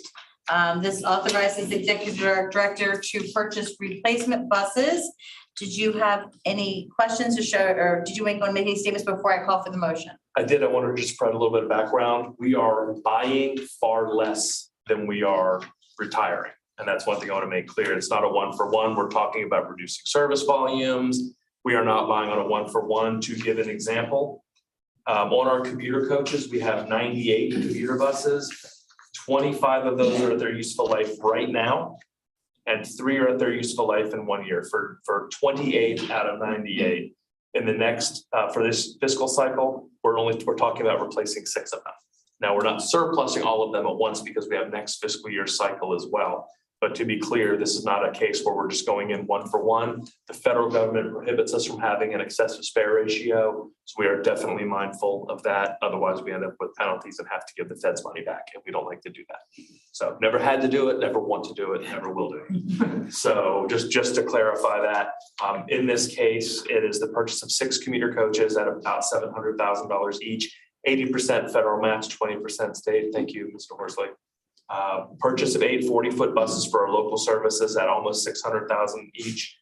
This authorizes the executive director to purchase replacement buses. Did you have any questions to share, or did you want to make any statements before I call for the motion? I did. I want to just provide a little bit of background. We are buying far less than we are retiring. And that's one thing I want to make clear. It's not a one for one. We're talking about reducing service volumes. We are not buying on a one for one. To give an example, on our commuter coaches, we have 98 commuter buses. 25 of those are at their useful life right now, and 3 are at their useful life in 1 year. For 28 out of 98. In the next, for this fiscal cycle, we're talking about replacing 6 of them. Now, we're not surplusing all of them at once because we have next fiscal year cycle as well. But to be clear, this is not a case where we're just going in one for one. The federal government prohibits us from having an excessive spare ratio. So we are definitely mindful of that. Otherwise, we end up with penalties and have to give the feds money back. And we don't like to do that. So never had to do it, never want to do it, never will do it. So just to clarify that, in this case, it is the purchase of 6 commuter coaches at about $700,000 each, 80% federal match, 20% state. Thank you, Mr. Horsley. Purchase of 8 40-foot buses for our local services at almost $600,000 each.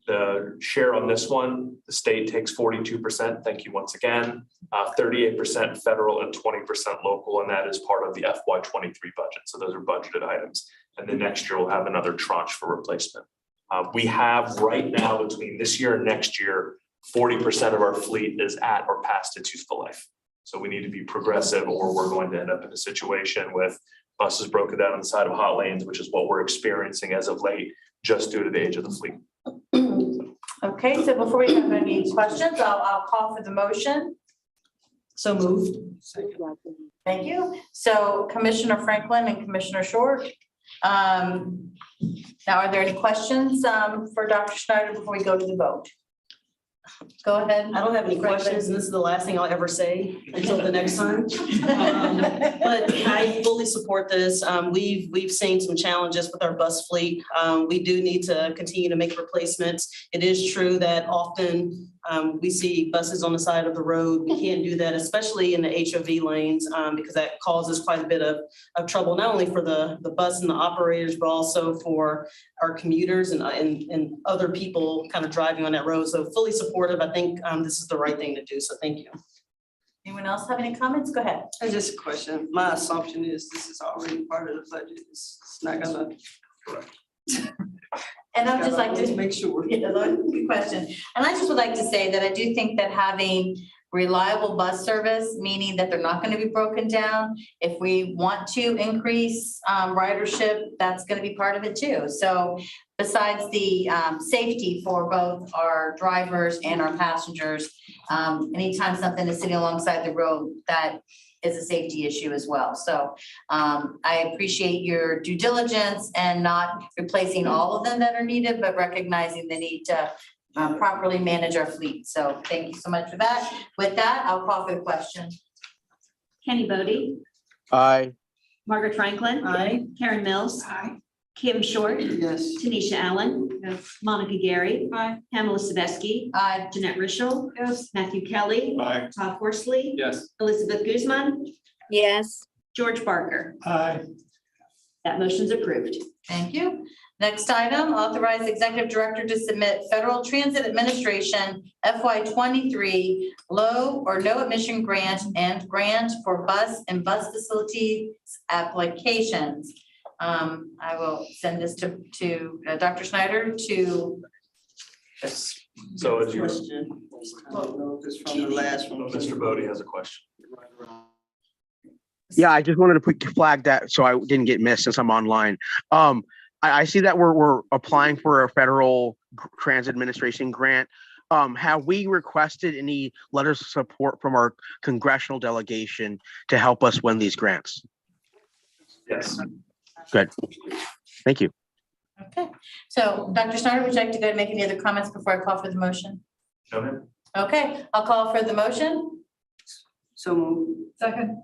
The share on this one, the state takes 42%. Thank you once again. 38% federal and 20% local, and that is part of the FY23 budget. So those are budgeted items. And then next year we'll have another tranche for replacement. We have right now between this year and next year, 40% of our fleet is at or past its useful life. So we need to be progressive, or we're going to end up in a situation with buses broken down on the side of hot lanes, which is what we're experiencing as of late, just due to the age of the fleet. Okay, so before we have any questions, I'll call for the motion. So moved. Thank you. So Commissioner Franklin and Commissioner Short. Now, are there any questions for Dr. Schneider before we go to the vote? Go ahead. I don't have any questions, and this is the last thing I'll ever say until the next time. But I fully support this. We've seen some challenges with our bus fleet. We do need to continue to make replacements. It is true that often we see buses on the side of the road. We can't do that, especially in the HOV lanes, because that causes quite a bit of trouble, not only for the bus and the operators, but also for our commuters and other people kind of driving on that road. So fully supportive. I think this is the right thing to do. So thank you. Anyone else have any comments? Go ahead. I just a question. My assumption is this is already part of the budget. It's not gonna. Correct. And I would just like to make sure. Yeah, good question. And I just would like to say that I do think that having reliable bus service, meaning that they're not going to be broken down, if we want to increase ridership, that's going to be part of it too. So besides the safety for both our drivers and our passengers, anytime something is sitting alongside the road, that is a safety issue as well. So I appreciate your due diligence and not replacing all of them that are needed, but recognizing the need to properly manage our fleet. So thank you so much for that. With that, I'll call for the question. Kenny Bodie, Aye. Margaret Franklin. Aye. Karen Mills. Aye. Kim Short. Yes. Tanisha Allen. Monica Gary. Pamela Saveski. Aye. Jeanette Rischel. Yes. Matthew Kelly. Aye. Todd Horsley. Yes. Elizabeth Guzman. Yes. George Barker. Aye. That motion's approved. Thank you. Next item, authorize executive director to submit Federal Transit Administration FY23 low or no emission grant and grant for bus and bus facilities applications. I will send this to Dr. Schneider to. Yes. So as you, Question. I don't know if it's from the last one. Mr. Bodie has a question. Yeah, I just wanted to put flag that so I didn't get missed since I'm online. I see that we're applying for a federal transit administration grant. Have we requested any letters of support from our congressional delegation to help us win these grants? Yes. Good. Thank you. Okay, so Dr. Schneider, would you like to go and make any other comments before I call for the motion? Go ahead. Okay, I'll call for the motion. So. Second.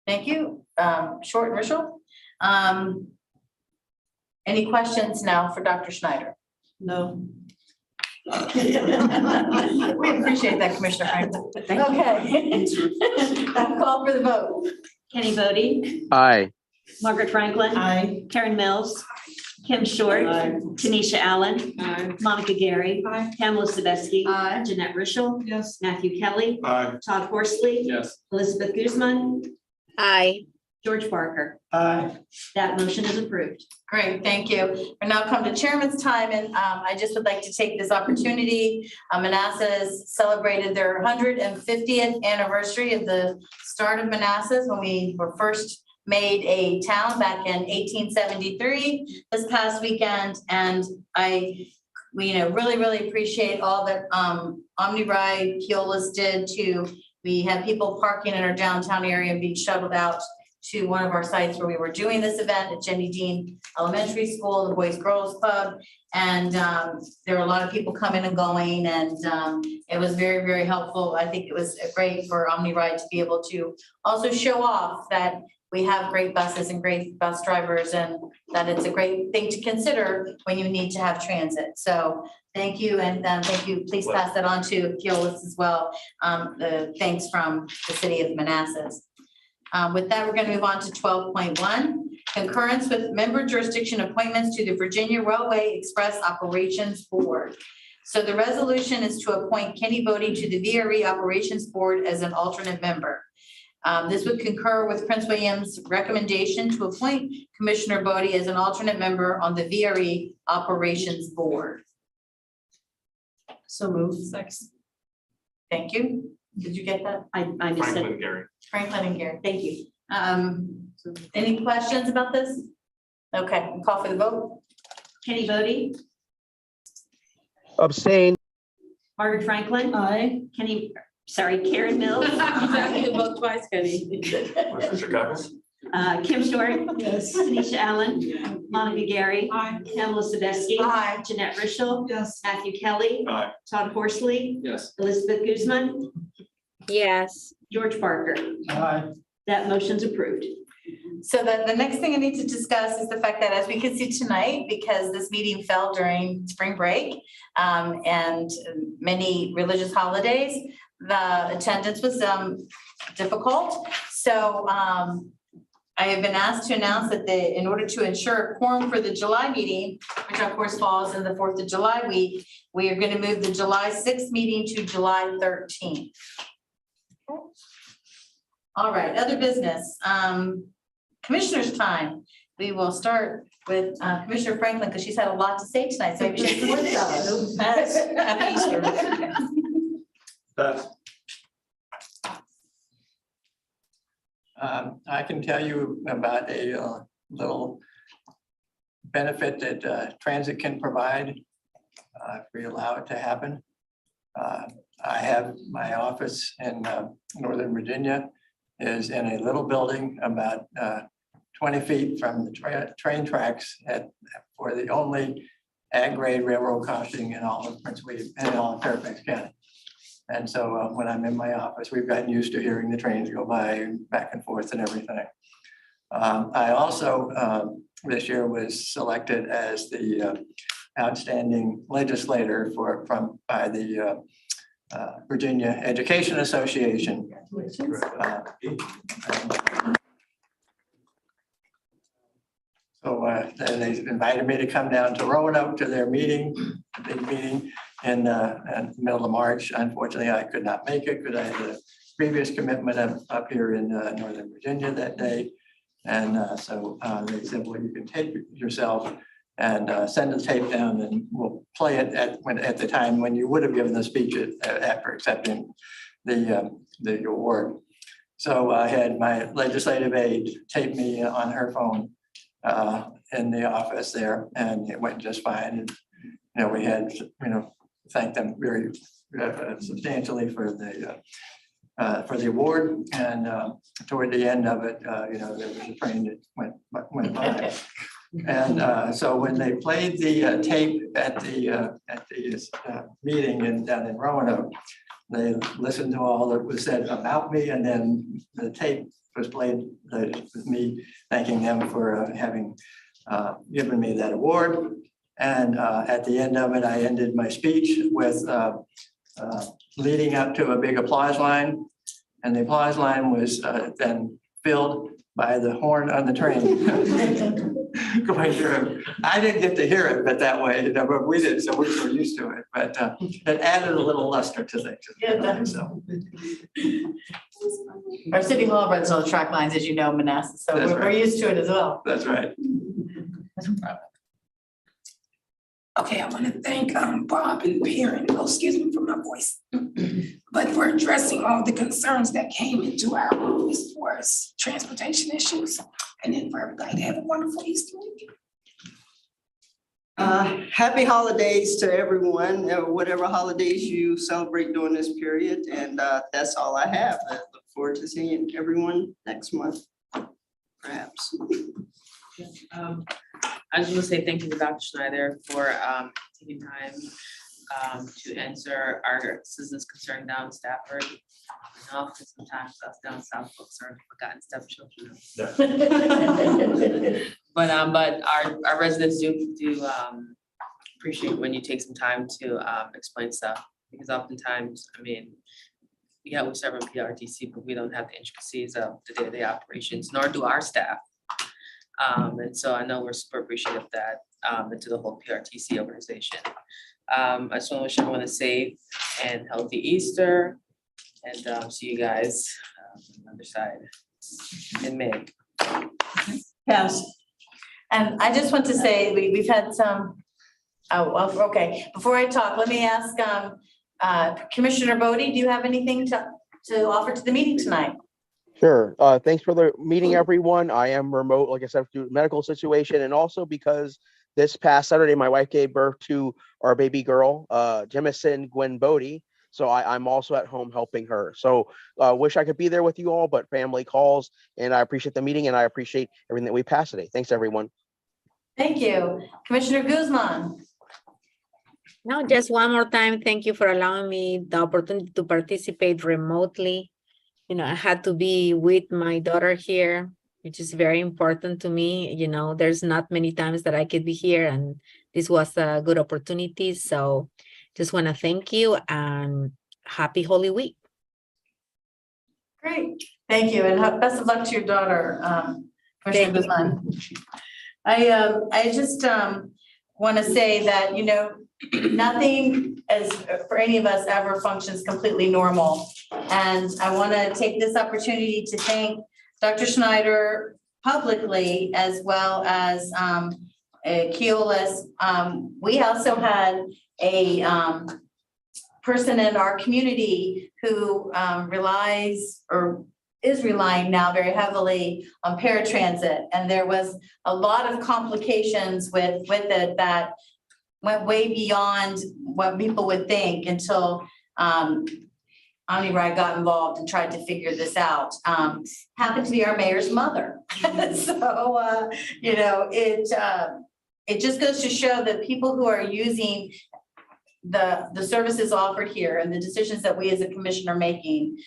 Thank you. Short and Rischel. Any questions now for Dr. Schneider? No. We appreciate that, Commissioner Franklin. Okay. I'll call for the vote. Kenny Bodie, Aye. Margaret Franklin, Aye. Karen Mills, Kim Short, Aye. Tanisha Allen, Aye. Monica Gary, Aye. Pamela Sadowski, Aye. Jeanette Rishel, Yes. Matthew Kelly, Aye. Todd Horsley, Yes. Elizabeth Guzman, Aye. George Barker. Aye. That motion is approved. Great, thank you. We now come to chairman's time, and I just would like to take this opportunity. Manassas celebrated their 150th anniversary of the start of Manassas when we were first made a town back in 1873 this past weekend. And we really appreciate all that OmniRide, Keolis did we had people parking in our downtown area and being shuttled out to one of our sites where we were doing this event at Jenny Dean Elementary School, the Boys Girls Club. And there were a lot of people coming and going, and it was very helpful. I think it was great for OmniRide to be able to also show off that we have great buses and great bus drivers, and that it's a great thing to consider when you need to have transit. So thank you, and thank you. Please pass that on to Keolis as well. The thanks from the city of Manassas. With that, we're going to move on to 12.1, concurrence with member jurisdiction appointments to the Virginia Railway Express Operations Board. So the resolution is to appoint Kenny Bodie to the VRE Operations Board as an alternate member. This would concur with Prince William's recommendation to appoint Commissioner Bodie as an alternate member on the VRE Operations Board. So moved. Thank you. Did you get that? I missed Franklin it. Gary. Franklin and Gary. Thank you. Any questions about this? Okay, we'll call for the vote. Kenny Bodie, Abstain. Margaret Franklin, Aye. Karen Mills, Vote twice, Kenny. Mr. Coppins? Kim Short, Yes. Tanisha Allen, Monica Gary, Aye. Pamela Sadowski, Aye. Jeanette Rishel, Yes. Matthew Kelly, Aye. Todd Horsley, Yes. Elizabeth Guzman, Yes. George Barker. Aye. That motion's approved. So the next thing I need to discuss is the fact that, as we can see tonight, because this meeting fell during spring break and many religious holidays, the attendance was difficult. So I have been asked to announce that in order to ensure a quorum for the July meeting, which of course falls in the 4th of July week, we are going to move the July 6th meeting to July 13th. All right, other business. Commissioner's time. We will start with Commissioner Franklin because she's had a lot to say tonight, so maybe she's more than Happy Easter. I can tell you about a little benefit that transit can provide if we allow it to happen. I have my office in Northern Virginia is in a little building about 20 feet from the train tracks for the only ag-grade railroad crossing in all of Prince William and all of Fairfax County. And so when I'm in my office, we've gotten used to hearing the trains go by and back and forth and everything. I also this year was selected as the outstanding legislator by the Virginia Education Association. So they invited me to come down to Roanoke to their meeting, big meeting in the middle of March. Unfortunately, I could not make it because I had a previous commitment up here in Northern Virginia that day. And so they said, well, you can tape yourself and send the tape down and we'll play it at the time when you would have given the speech after accepting the award. So I had my legislative aide tape me on her phone in the office there, and it went just fine. And we had thanked them very substantially for the award. And toward the end of it, there was a train that went by. And so when they played the tape at the meeting down in Roanoke, they listened to all that was said about me, and then the tape was played with me thanking them for having given me that award. And at the end of it, I ended my speech with leading up to a big applause line. And the applause line was then filled by the horn on the train going through. I didn't get to hear it, but that way, you know, but we did, so we were used to it. But it added a little luster to things. So Our city hall runs on the track lines, as you know, Manassas, so That's we're right. used to it as well. that's right. Okay, I want to thank Bob and Perrin, excuse me for my voice, but for addressing all the concerns that came into our office as far as transportation issues, and then for everybody to have a wonderful Easter weekend. Happy holidays to everyone, whatever holidays you celebrate during this period, and that's all I have. I look forward to seeing everyone next month, perhaps. I just want to say thank you to Dr. Schneider for taking time to answer our citizens' concern down in Stafford. I know because sometimes us down south folks are forgotten stuff children. But our residents do appreciate when you take some time to explain stuff, because oftentimes, I mean, yeah, we serve in PRTC, but we don't have the intricacies of the day-to-day operations, nor do our staff. And so I know we're super appreciative of that, and to the whole PRTC organization. I just want to wish everyone a safe and healthy Easter, and see you guys on the other side in May. Yes. And I just want to say, we've had some, oh, well, okay, before I talk, let me ask Commissioner Bodie, do you have anything to offer to the meeting tonight? Sure. Thanks for the meeting, everyone. I am remote, like I said, due to medical situation, and also because this past Saturday, my wife gave birth to our baby girl, Jemison Gwen Bodie. So I'm also at home helping her. So wish I could be there with you all, but family calls, and I appreciate the meeting, and I appreciate everything that we passed today. Thanks, everyone. Thank you. Commissioner Guzman. No, just one more time, thank you for allowing me the opportunity to participate remotely. You know, I had to be with my daughter here, which is very important to me. You know, there's not many times that I could be here, and this was a good opportunity. So just want to thank you and happy Holy Week. Great, thank you, and best of luck to your daughter, Commissioner Guzman. I just want to say that, you know, nothing as for any of us ever functions completely normal. And I want to take this opportunity to thank Dr. Schneider publicly, as well as Keolis. We also had a person in our community who relies or is relying now very heavily on paratransit. And there was a lot of complications with it that went way beyond what people would think until OmniRide got involved and tried to figure this out. Happened to be our mayor's mother. So, you know, it just goes to show that people who are using the services offered here and the decisions that we as a commission are making,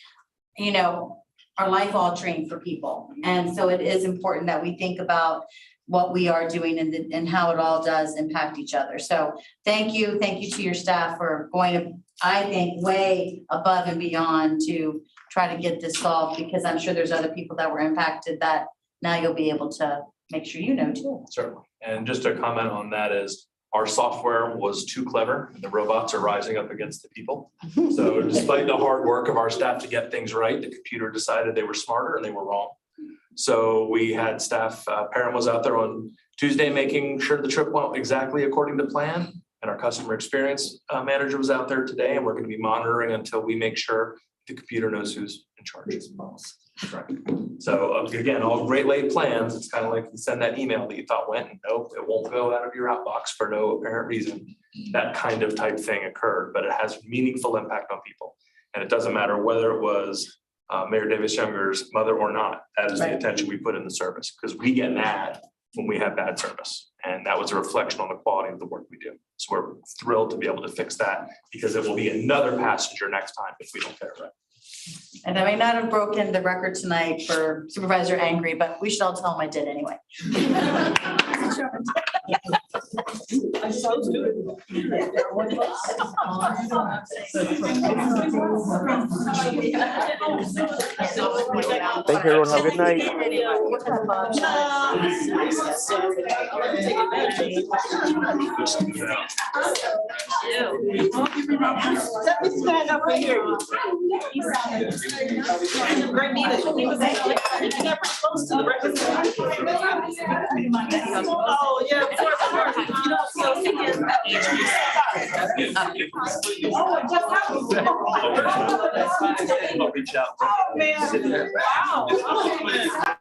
you know, are life altering for people. And so it is important that we think about what we are doing and how it all does impact each other. So thank you to your staff for going, I think, way above and beyond to try to get this solved, because I'm sure there's other people that were impacted that now you'll be able to make sure you know too. Certainly. And just to comment on that is our software was too clever and the robots are rising up against the people. So despite the hard work of our staff to get things right, the computer decided they were smarter and they were wrong. So we had staff, Perrin was out there on Tuesday making sure the trip went exactly according to plan. And our customer experience manager was out there today, and we're going to be monitoring until we make sure the computer knows who's in charge. Right. So again, all great laid plans. It's kind of like you send that email that you thought went, and nope, it won't go out of your outbox for no apparent reason. That kind of type thing occurred, but it has meaningful impact on people. And it doesn't matter whether it was Mayor Davis Younger's mother or not. That is the attention we put in the service, because we get mad when we have bad service. And that was a reflection on the quality of the work we do. So we're thrilled to be able to fix that, because it will be another passenger next time if we don't get it right. And I may not have broken the record tonight for Supervisor Angry, but we should all tell him I did anyway. Thank you, everyone. Have a good night. Let me stand up right here. Great meeting. He was never close to the record. Oh, yeah, of course. You know, so he can. Oh, it just happened. I'll reach out. Oh, man. Wow.